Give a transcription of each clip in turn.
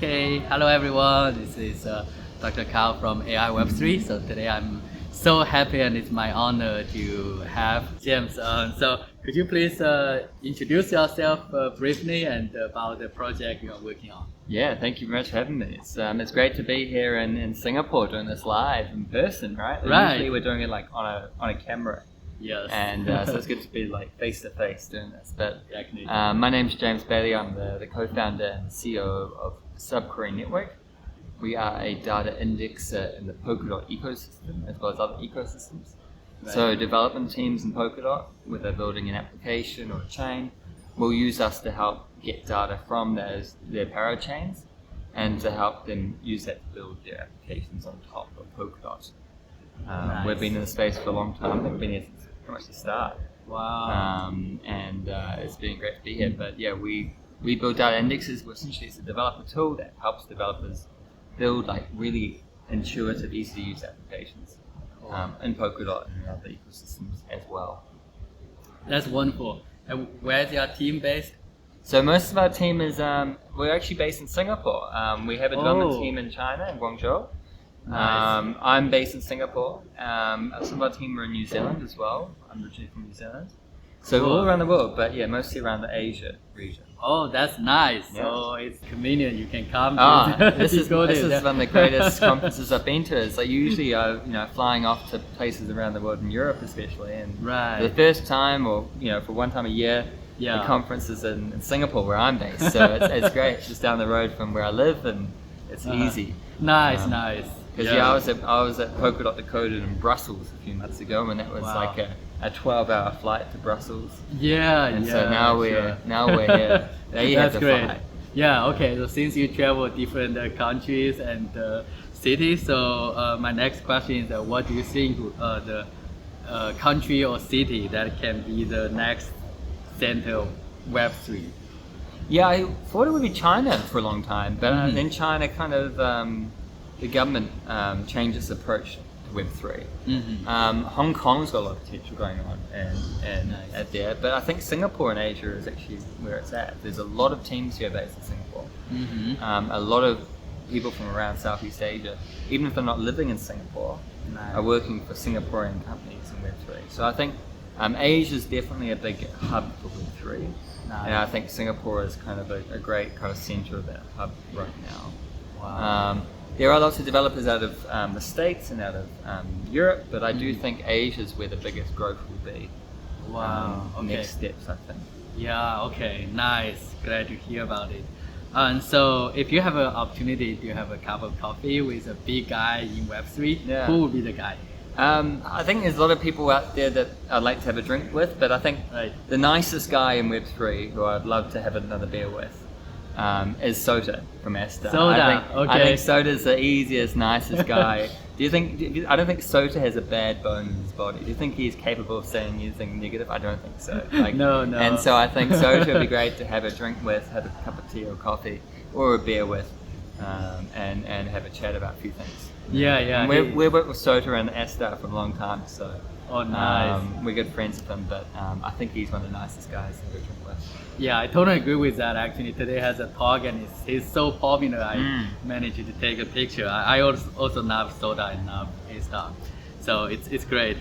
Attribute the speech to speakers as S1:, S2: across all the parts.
S1: Okay, hello everyone. This is Dr. Carl from AIWeb3. So today I'm so happy and it's my honor to have James on. So could you please introduce yourself briefly and about the project you are working on?
S2: Yeah, thank you very much for having me. It's great to be here in Singapore doing this live in person, right?
S1: Right.
S2: Usually we're doing it like on a camera.
S1: Yes.
S2: And so it's good to be like face to face doing this. But
S1: Exactly.
S2: my name's James Bailey. I'm the co-founder and CEO of SubQuery Network. We are a data indexer in the Polkadot ecosystem as well as other ecosystems.
S1: Right.
S2: So development teams in Polkadot, whether they're building an application or a chain, will use us to help get data from their parachains and to help them use that to build their applications on top of Polkadot.
S1: Nice.
S2: We've been in the space for a long time. We've been here since pretty much the start.
S1: Wow.
S2: And it's been great to be here. But yeah, we build data indexes. Essentially, it's a developer tool that helps developers build like really intuitive, easy to use applications in Polkadot and other ecosystems as well.
S1: That's wonderful. And where's your team based?
S2: So most of our team is we're actually based in Singapore. We have a development team in China, in Guangzhou.
S1: Nice.
S2: I'm based in Singapore. Some of our team are in New Zealand as well. I'm originally from New Zealand. So
S1: Cool.
S2: all around the world, but yeah, mostly around the Asia region.
S1: Oh, that's nice.
S2: Yeah.
S1: So it's convenient. You can come.
S2: This is
S1: go
S2: this
S1: there.
S2: is one of the greatest conferences I've been to. It's like usually flying off to places around the world in Europe especially, and
S1: Right.
S2: the first time or for one time a year,
S1: Yeah.
S2: the conference is in Singapore where I'm based. So it's great. It's just down the road from where I live, and it's easy.
S1: Nice, nice.
S2: Because I was at Polkadot Decoded in Brussels a few months ago, and that was
S1: Wow.
S2: like a 12-hour flight to Brussels.
S1: Yeah,
S2: And
S1: yeah.
S2: so now we're here. Now you have
S1: That's
S2: to
S1: great.
S2: fly.
S1: Yeah. Okay. So since you travel different countries and cities, so my next question is, what do you think the country or city that can be the next center of Web3?
S2: Yeah, I thought it would be China for a long time, but
S1: Mhm.
S2: then China kind of the government changed its approach to Web3.
S1: Mm-hmm.
S2: Hong Kong's got a lot of potential going on and
S1: Nice.
S2: there, but I think Singapore and Asia is actually where it's at. There's a lot of teams here based in Singapore.
S1: Mm-hmm.
S2: A lot of people from around Southeast Asia, even if they're not living in Singapore,
S1: Nice.
S2: are working for Singaporean companies in Web3. So I think Asia is definitely a big hub for Web3.
S1: Nice.
S2: And I think Singapore is kind of a great kind of center of that hub right now.
S1: Wow.
S2: There are lots of developers out of the States and out of Europe, but I do
S1: Mm.
S2: think Asia is where the biggest growth will be.
S1: Wow. Okay.
S2: Next steps, I think.
S1: Yeah, okay, nice. Glad to hear about it. And so, if you have an opportunity to have a cup of coffee with a big guy in Web3,
S2: Yeah.
S1: who would be the guy?
S2: I think there's a lot of people out there that I'd like to have a drink with, but I think
S1: Right.
S2: the nicest guy in Web3 who I'd love to have another beer with is Sota from Asta.
S1: Soda,
S2: I
S1: okay.
S2: think Sota's the easiest, nicest guy. I don't think Sota has a bad bone in his body. Do you think he's capable of saying anything negative? I don't think so.
S1: No.
S2: And so I think Sota would be great to have a drink with, have a cup of tea or coffee or a beer with, and have a chat about a few things.
S1: Yeah.
S2: And we've worked with Sota and Asta for a long time, so
S1: Oh, nice.
S2: we're good friends with him. But I think he's one of the nicest guys to have a drink with.
S1: Yeah, I totally agree with that. Actually, today has a talk and he's so popular. I managed to take a picture. I also love Soda and his stuff, so it's great.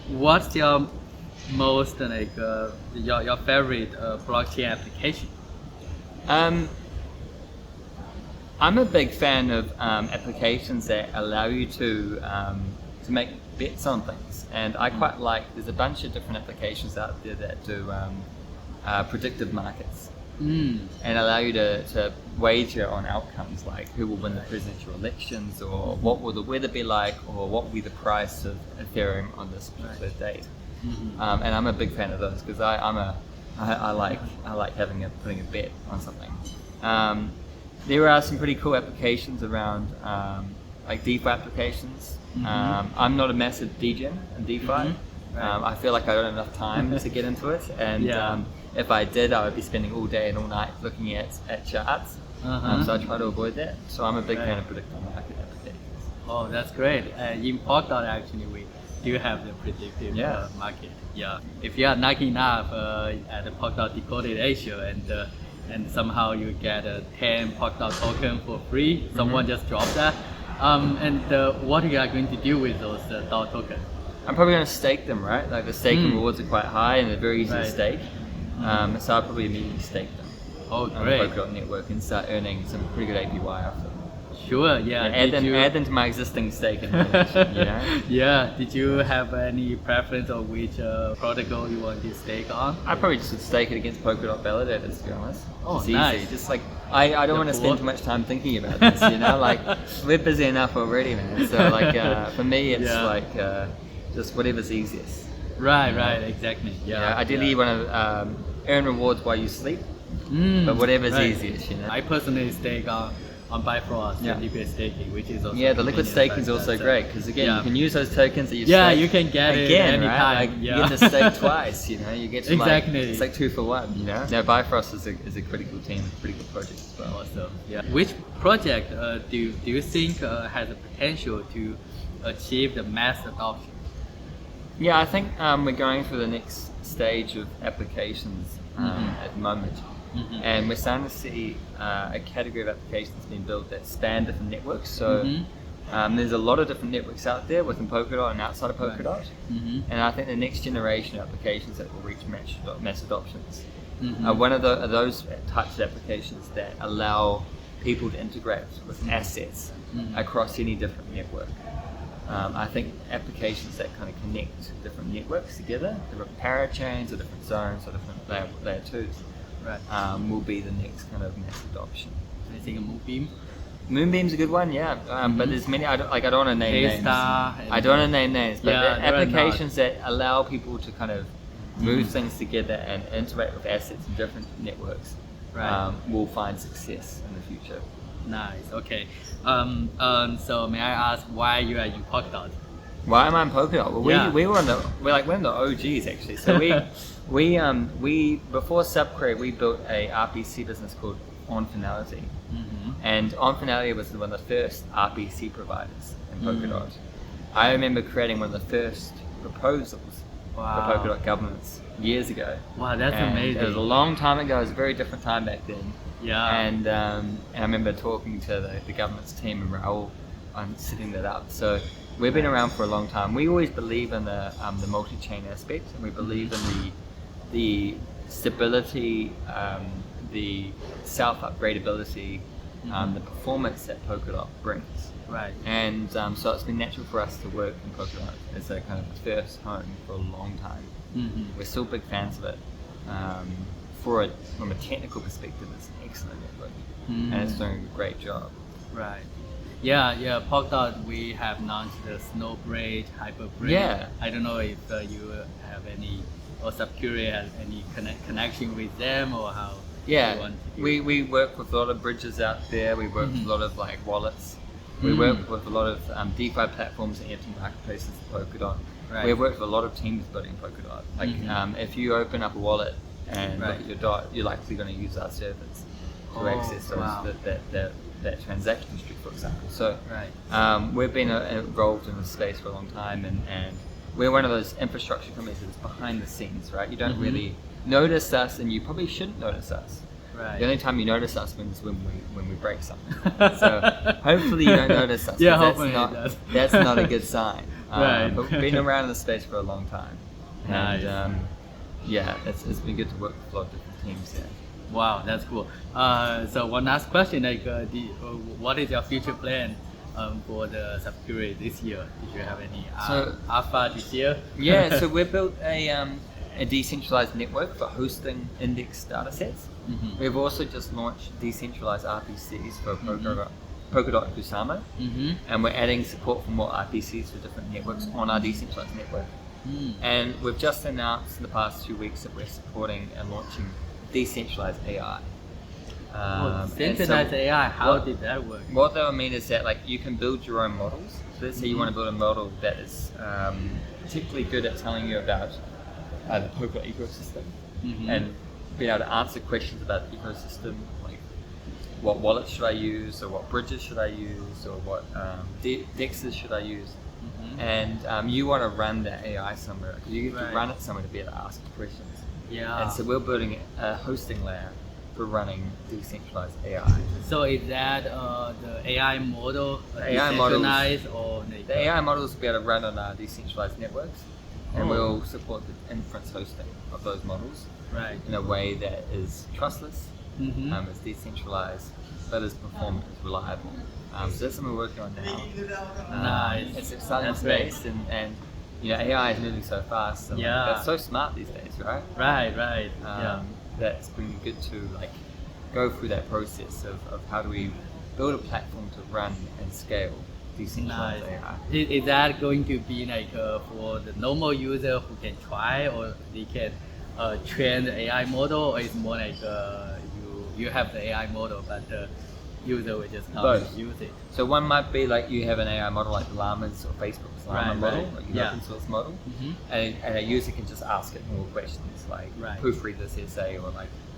S1: What's your most your favorite blockchain application?
S2: I'm a big fan of applications that allow you to make bets on things, and I quite like. There's a bunch of different applications out there that do predictive markets and allow you to wager on outcomes like who will win the presidential elections, or what will the weather be like, or what will be the price of Ethereum on this particular date. And I'm a big fan of those because I like putting a bet on something. There are some pretty cool applications around like DeFi applications. I'm not a massive degen in DeFi.
S1: Right.
S2: I feel like I don't have enough time to get into it, and
S1: Yeah.
S2: If I did, I would be spending all day and all night looking at charts. So I try to avoid that. So I'm a big fan of predictive market applications.
S1: Oh, that's great. In Polkadot, actually, we do have the predictive market. Yeah. If you are lucky enough at the Polkadot Decoded Asia, and and somehow you get a 10 Polkadot token for free. Someone just dropped that. And what are you going to do with those DAO tokens?
S2: I'm probably going to stake them, right? Like the staking rewards are quite high and they're very easy to stake. So I'll probably immediately stake them on the Polkadot network and start earning some pretty good APY off them.
S1: Sure, yeah.
S2: Add them to my existing staking. You know?
S1: Yeah. Did you have any preference on which protocol you want to stake on?
S2: I probably just would stake it against Polkadot validators, to be honest.
S1: Oh,
S2: it's
S1: nice.
S2: easy. Just like I don't want to spend too much time thinking about this. You know, like we're busy enough already, man. So like for me, it's like just whatever's easiest.
S1: Right, exactly. Yeah.
S2: Ideally, you want to earn rewards while you sleep, but whatever's easiest. You know.
S1: I personally stake on Bifrost, liquid staking, which is also
S2: the liquid staking is also great because again you can use those tokens that you
S1: you can get
S2: again,
S1: it anytime.
S2: Right? Like, you get to stake twice, you know. You get to it's like 2 for 1, you know. Now Bifrost is a pretty cool team, pretty good project as well.
S1: Awesome. Yeah. Which project do you think has the potential to achieve the mass adoption?
S2: Yeah, I think we're going through the next stage of applications at the moment. And we're starting to see a category of applications being built that span different networks. So there's a lot of different networks out there within Polkadot and outside of Polkadot. And I think the next generation of applications that will reach mass adoptions are one of those types of applications that allow people to integrate with assets across any different network. I think applications that kind of connect different networks together, different parachains or different zones or different layer 2s. Will be the next kind of mass adoption.
S1: I think a Moonbeam.
S2: Moonbeam's a good one, but there's many. I don't want to name names. I don't want to name names, but applications that allow people to kind of move things together and interact with assets in different networks will find success in the future.
S1: Nice. Okay. So may I ask why you are in Polkadot?
S2: Why am I in Polkadot? Well, we're one of the OGs actually. So we before SubQuery we built a RPC business called OnFinality, and OnFinality was one of the first RPC providers in Polkadot. I remember creating one of the first proposals for Polkadot governance years ago.
S1: Wow, that's amazing.
S2: It was a long time ago. It was a very different time back then.
S1: Yeah.
S2: And I remember talking to the government's team and Raul on setting that up. So we've been around for a long time. We always believe in the multi-chain aspect, and we believe in the stability, the self-upgradability, the performance that Polkadot brings.
S1: Right. And
S2: so it's been natural for us to work in Polkadot as a kind of first home for a long time. We're still big fans of it. From a technical perspective, it's an excellent network, and it's doing a great job.
S1: Right. Yeah. Polkadot, we have launched the Snowbridge, Hyperbridge.
S2: Yeah.
S1: I don't know if you have any, or SubQuery has any connection with them, or how.
S2: Yeah. We work with a lot of bridges out there. We work with a lot of like wallets. We work with a lot of DeFi platforms and NFT marketplaces for Polkadot. Right. We've worked with a lot of teams building Polkadot. Like if you open up a wallet and look at your DOT, you're likely going to use our servers to access those, that transaction history, for example. So we've been involved in this space for a long time, and we're one of those infrastructure companies that's behind the scenes, right? You don't really notice us, and you probably shouldn't notice us. Right. The only time you notice us is when we break something. So hopefully you don't notice us.
S1: Hopefully
S2: that's not a good sign.
S1: Right.
S2: But we've been around in the space for a long time.
S1: Nice.
S2: And it's been good to work with a lot of different teams. Yeah.
S1: Wow, that's cool. So one last question, like, what is your future plan for the SubQuery this year? Did you have any alpha this year?
S2: Yeah, so we built a decentralized network for hosting index data sets. We've also just launched decentralized RPCs for Polkadot Kusama, and we're adding support for more RPCs for different networks on our decentralized network. And we've just announced in the past 2 weeks that we're supporting and launching decentralized AI.
S1: Decentralized AI, how did that work?
S2: What that would mean is that like you can build your own models. So let's say you want to build a model that is particularly good at telling you about the Polkadot ecosystem and being able to answer questions about the ecosystem, like what wallets should I use, or what bridges should I use, or what dexes should I use. And you want to run that AI somewhere, because you have to run it somewhere to be able to ask questions. Yeah. And so we're building a hosting layer for running decentralized AI.
S1: So is that the AI model
S2: AI models-
S1: decentralized or
S2: The AI models will be able to run on decentralized networks, and
S1: Oh.
S2: we'll support the inference hosting of those models
S1: right?
S2: in a way that is trustless,
S1: Mm-hmm.
S2: is decentralized, but is performant, is reliable. So that's something we're working on now.
S1: Nice.
S2: It's an exciting
S1: That's great.
S2: space, and AI is moving so fast. And
S1: Yeah.
S2: it's so smart these days, right?
S1: Right. Yeah.
S2: That's been good to go through that process of how do we build a platform to run and scale decentralized
S1: Nice.
S2: AI.
S1: Is that going to be like for the normal user who can try, or they can train the AI model, or it's more like you have the AI model, but the user will just come
S2: Both.
S1: and use it?
S2: So one might be like you have an AI model like Llama's or Facebook's Llama
S1: Right,
S2: model,
S1: right.
S2: like an
S1: Yeah.
S2: open source model,
S1: Mm-hmm.
S2: and a user can just ask it more questions like
S1: Right.
S2: proofread this essay or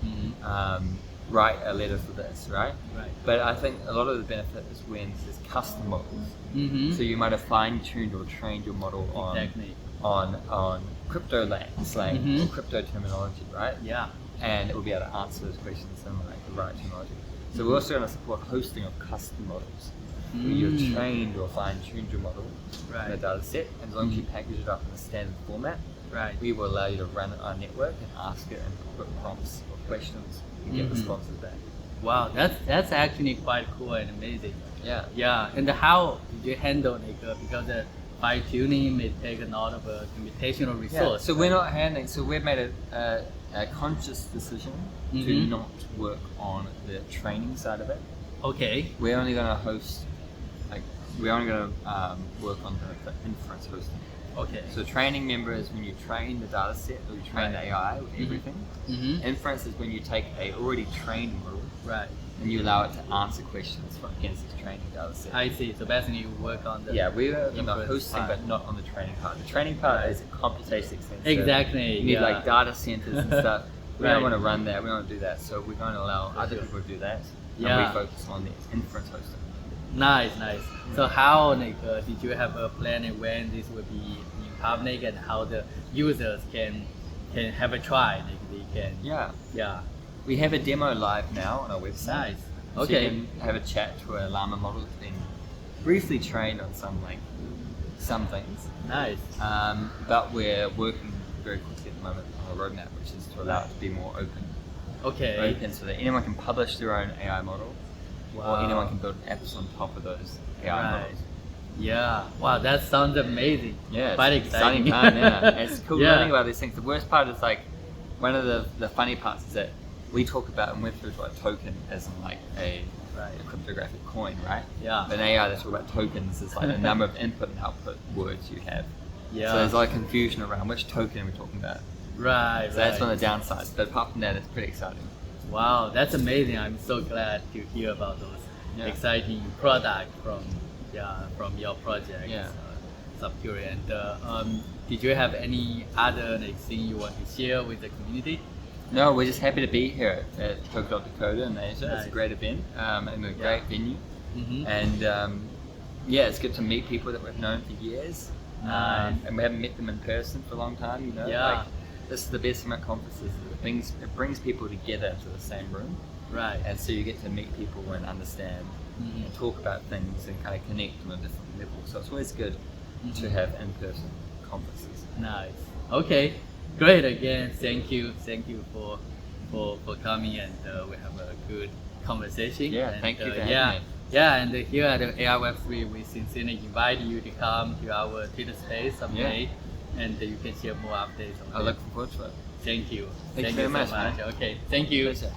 S1: Mm-hmm.
S2: Write a letter for this, right?
S1: Right.
S2: But I think a lot of the benefit is when there's custom models.
S1: Mm-hmm.
S2: So you might have fine-tuned or trained your model
S1: Exactly.
S2: on crypto slang
S1: Mhm.
S2: or crypto terminology, right?
S1: Yeah.
S2: And it will be able to answer those questions in the right terminology. So we're also going to support hosting of custom models. Where you've trained or fine-tuned your model in a
S1: Right.
S2: data set, and as long as you package it up in a standard format,
S1: Right.
S2: we will allow you to run it on our network and ask it and put prompts or questions and get
S1: Mhm.
S2: responses back.
S1: Wow, that's actually quite cool and amazing.
S2: Yeah.
S1: Yeah, and how did you handle because fine tuning may take a lot of computational
S2: Yeah.
S1: resource.
S2: So we're not handling. So we've made a conscious decision to
S1: Mhm.
S2: not work on the training side of it.
S1: Okay.
S2: We're only going to host, we're only going to work on the inference hosting.
S1: Okay.
S2: So training member is when you train the data set or you train
S1: Right.
S2: the AI with
S1: Mhm.
S2: everything.
S1: Mm-hmm.
S2: Inference is when you take a already trained model
S1: Right.
S2: and you allow it to answer questions against its training data set.
S1: I see. So basically, you work on the
S2: Yeah, we are on the
S1: inference
S2: hosting,
S1: part.
S2: but not on the training part. The training part is computationally expensive.
S1: Exactly.
S2: You need
S1: yeah.
S2: data centers and stuff. We
S1: Right.
S2: don't want to run that. We don't want to do that. So we're going to allow other
S1: sure.
S2: people to do that.
S1: Yeah.
S2: And we focus on the inference hosting.
S1: Nice. So how did you have a plan and when this will be in public and how the users can have a try? They can.
S2: Yeah.
S1: Yeah.
S2: We have a demo live now on our website.
S1: Nice.
S2: So
S1: Okay.
S2: you can have a chat to a Llama model that's been briefly trained on some things.
S1: Nice.
S2: But we're working very quickly at the moment on a roadmap, which is to allow it to be more open.
S1: Okay.
S2: Open so that anyone can publish their own AI model, or
S1: Wow.
S2: anyone can build apps on top of those AI
S1: Right.
S2: models.
S1: Yeah. Wow, that sounds amazing.
S2: Yeah,
S1: Quite
S2: it's
S1: exciting.
S2: time. Yeah, and it's cool
S1: Yeah.
S2: learning about these things. The worst part is one of the funny parts is that we talk about and we're through to a token as in a cryptographic coin, right?
S1: Yeah.
S2: But in AI, they talk about tokens as the number of input and output words you have.
S1: Yeah.
S2: So there's a lot of confusion around which token we're talking about.
S1: Right.
S2: So that's one of the downsides. But apart from that, it's pretty exciting.
S1: Wow, that's amazing. I'm so glad to hear about those exciting products from your project.
S2: Yeah.
S1: SubQuery. And did you have any other thing you want to share with the community?
S2: No, we're just happy to be here at Polkadot Dakota in Asia.
S1: Nice.
S2: It's a great event and a great venue.
S1: Mm-hmm.
S2: And it's good to meet people that we've known for years.
S1: Nice.
S2: And we haven't met them in person for a long time, you know.
S1: Yeah.
S2: This is the best thing about conferences. It brings people together into the same room.
S1: Right.
S2: And so you get to meet people and understand
S1: Mhm.
S2: and talk about things and kind of connect on a different level. So it's always good to
S1: Mhm.
S2: have in-person conferences.
S1: Nice. Okay. Great. Again, thank you for coming, and we have a good conversation.
S2: Yeah,
S1: and,
S2: thank you for having
S1: yeah,
S2: me.
S1: Yeah, and here at AIWeb3, we sincerely invite you to come to our Twitter space someday, and you can share more updates on
S2: I
S1: it.
S2: look forward to it.
S1: Thank you.
S2: Thank you very
S1: so
S2: much,
S1: much.
S2: man.
S1: Okay. Thank you.
S2: Pleasure.